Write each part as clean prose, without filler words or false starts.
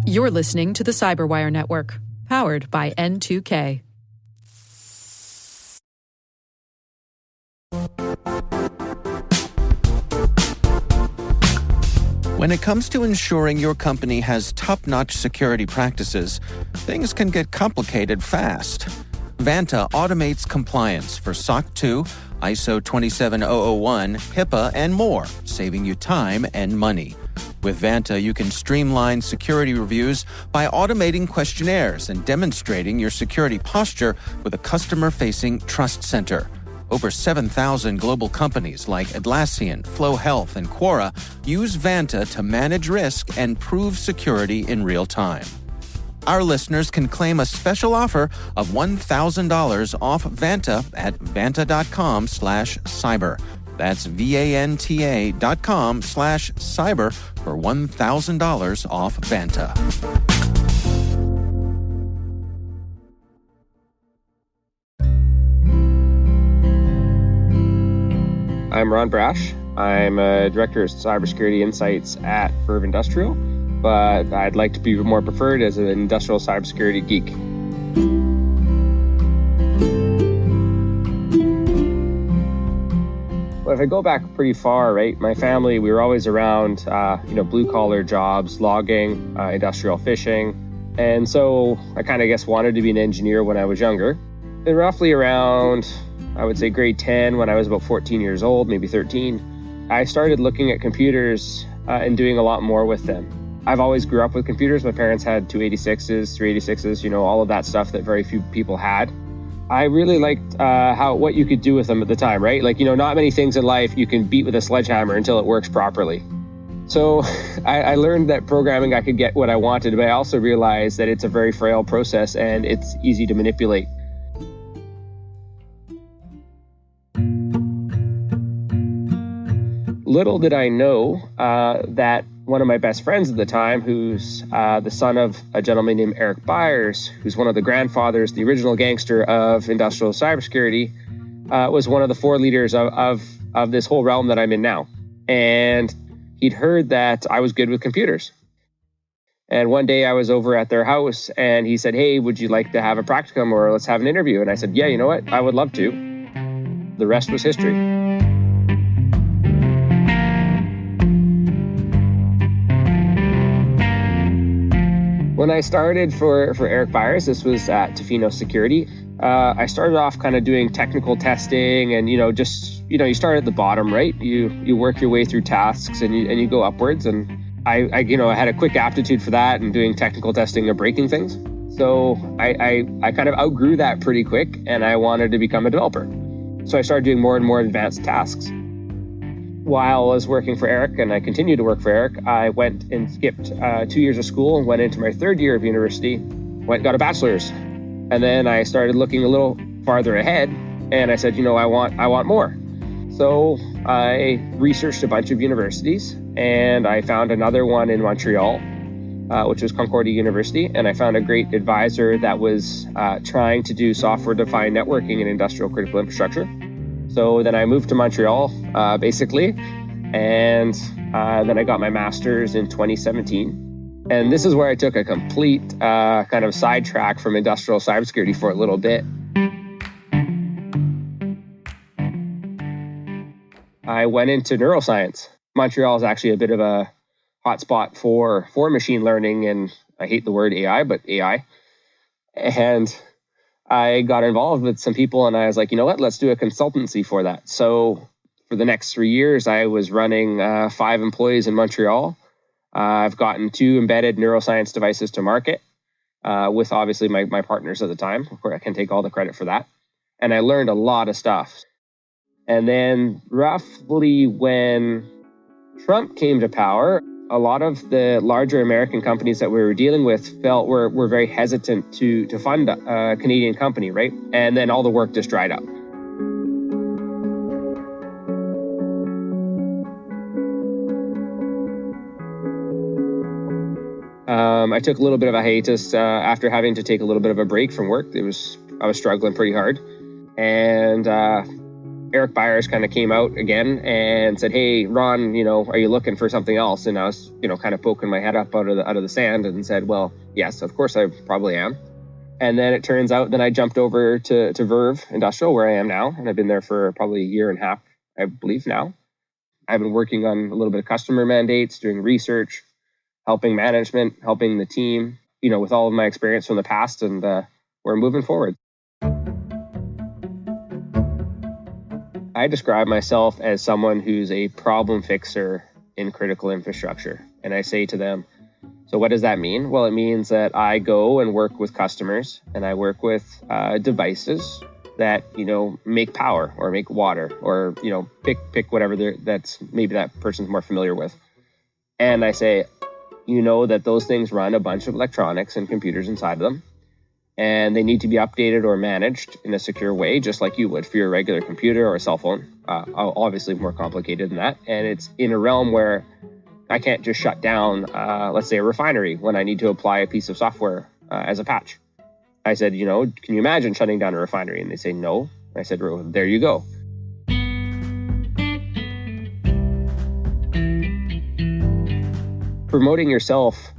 You're listening to the Cyberwire Network, powered by N2K. When it comes to ensuring your company has top-notch security practices, things can get complicated fast. Vanta automates compliance for SOC 2, ISO 27001, HIPAA, and more, saving you time and money. With Vanta, you can streamline security reviews by automating questionnaires and demonstrating your security posture with a customer-facing trust center. Over 7,000 global companies like Atlassian, Flow Health, and Quora use Vanta to manage risk and prove security in real time. Our listeners can claim a special offer of $1,000 off Vanta at vanta.com/cyber. That's VANTA.com/cyber for $1,000 off Vanta. I'm Ron Brash. I'm a Director of Cybersecurity Insights at Verve Industrial, but I'd like to be more preferred as an industrial cybersecurity geek. Well, if I go back pretty far, right, my family, we were always around, blue-collar jobs, logging, industrial fishing, and so I kind of wanted to be an engineer when I was younger. And roughly around, I would say grade 10, when I was about 14 years old, maybe 13, I started looking at computers and doing a lot more with them. I've always grew up with computers. My parents had 286s, 386s, all of that stuff that very few people had. I really liked what you could do with them at the time, right? Not many things in life you can beat with a sledgehammer until it works properly. So I learned that programming, I could get what I wanted, but I also realized that it's a very frail process and it's easy to manipulate. Little did I know that one of my best friends at the time, who's the son of a gentleman named Eric Byers, who's one of the grandfathers, the original gangster of industrial cybersecurity, was one of the four leaders of this whole realm that I'm in now. And he'd heard that I was good with computers. And one day I was over at their house and he said, "Hey, would you like to have a practicum or let's have an interview?" And I said, "Yeah, you know what? I would love to." The rest was history. When I started for Eric Byers, this was at Tofino Security. I started off kind of doing technical testing and, you start at the bottom, right? You work your way through tasks and you go upwards. And I had a quick aptitude for that and doing technical testing of breaking things. So I kind of outgrew that pretty quick and I wanted to become a developer. So I started doing more and more advanced tasks. While I was working for Eric, and I continued to work for Eric, I went and skipped 2 years of school and went into my third year of university, got a bachelor's. And then I started looking a little farther ahead, and I said, I want more. So I researched a bunch of universities, and I found another one in Montreal, which was Concordia University, and I found a great advisor that was trying to do software-defined networking in industrial critical infrastructure. So then I moved to Montreal, basically, and then I got my master's in 2017. And this is where I took a complete kind of sidetrack from industrial cybersecurity for a little bit. I went into neuroscience. Montreal is actually a bit of a hotspot for machine learning, and I hate the word AI, but AI. And I got involved with some people and I was like, you know what, let's do a consultancy for that. So for the next 3 years, I was running 5 employees in Montreal. I've gotten 2 embedded neuroscience devices to market with obviously my partners at the time. Of course, I can take all the credit for that. And I learned a lot of stuff. And then roughly when Trump came to power, a lot of the larger American companies that we were dealing with were very hesitant to fund a Canadian company, right? And then all the work just dried up. I took a little bit of a hiatus after having to take a little bit of a break from work. I was struggling pretty hard. And Eric Byers kind of came out again and said, "Hey, Ron, are you looking for something else?" And I was, kind of poking my head up out of the sand and said, "Well, yes, of course I probably am." And then it turns out that I jumped over to Verve Industrial, where I am now, and I've been there for probably a year and a half, I believe now. I've been working on a little bit of customer mandates, doing research, helping management, helping the team, with all of my experience from the past, and we're moving forward. I describe myself as someone who's a problem fixer in critical infrastructure. And I say to them, so what does that mean? Well, it means that I go and work with customers, and I work with devices that, make power or make water, or, pick whatever that's maybe that person's more familiar with. And I say, that those things run a bunch of electronics and computers inside of them, and they need to be updated or managed in a secure way, just like you would for your regular computer or a cell phone. Obviously more complicated than that. And it's in a realm where I can't just shut down, let's say, a refinery when I need to apply a piece of software as a patch. I said, can you imagine shutting down a refinery? And they say, no. I said, well, there you go. Promoting yourself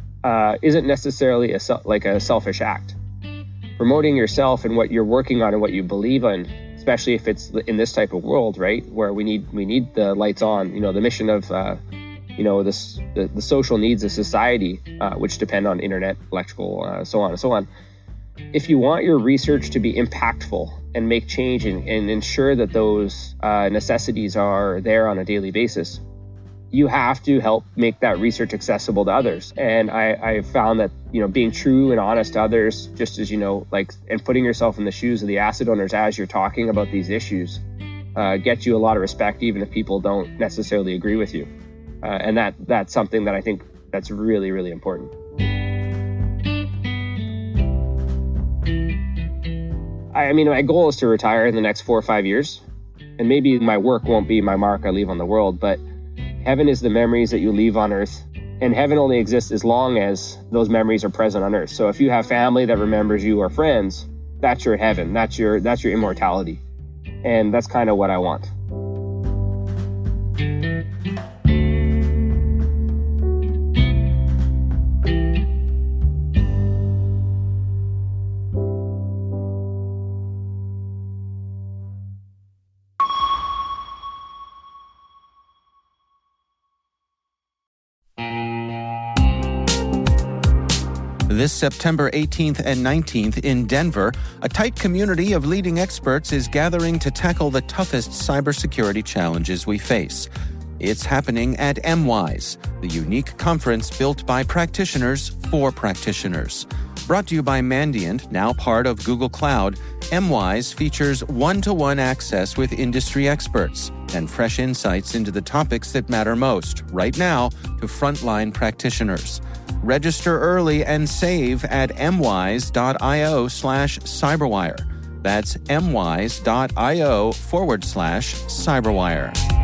isn't necessarily a selfish act. Promoting yourself and what you're working on and what you believe in, especially if it's in this type of world, right, where we need the lights on, the mission of the social needs of society, which depend on internet, electrical, so on and so on. If you want your research to be impactful and make change and ensure that those necessities are there on a daily basis, you have to help make that research accessible to others. And I found that, being true and honest to others, just as, and putting yourself in the shoes of the asset owners as you're talking about these issues, gets you a lot of respect, even if people don't necessarily agree with you. And that's something that I think that's really, really important. My goal is to retire in the next 4 or 5 years. And maybe my work won't be my mark I leave on the world, but heaven is the memories that you leave on earth, and heaven only exists as long as those memories are present on earth. So if you have family that remembers you or friends, that's your heaven, that's your immortality. And that's kind of what I want. This September 18th and 19th in Denver, a tight community of leading experts is gathering to tackle the toughest cybersecurity challenges we face. It's happening at MWise, the unique conference built by practitioners for practitioners. Brought to you by Mandiant, now part of Google Cloud, MWise features one-to-one access with industry experts and fresh insights into the topics that matter most, right now, to frontline practitioners. Register early and save at mwise.io/cyberwire. That's mwise.io/cyberwire.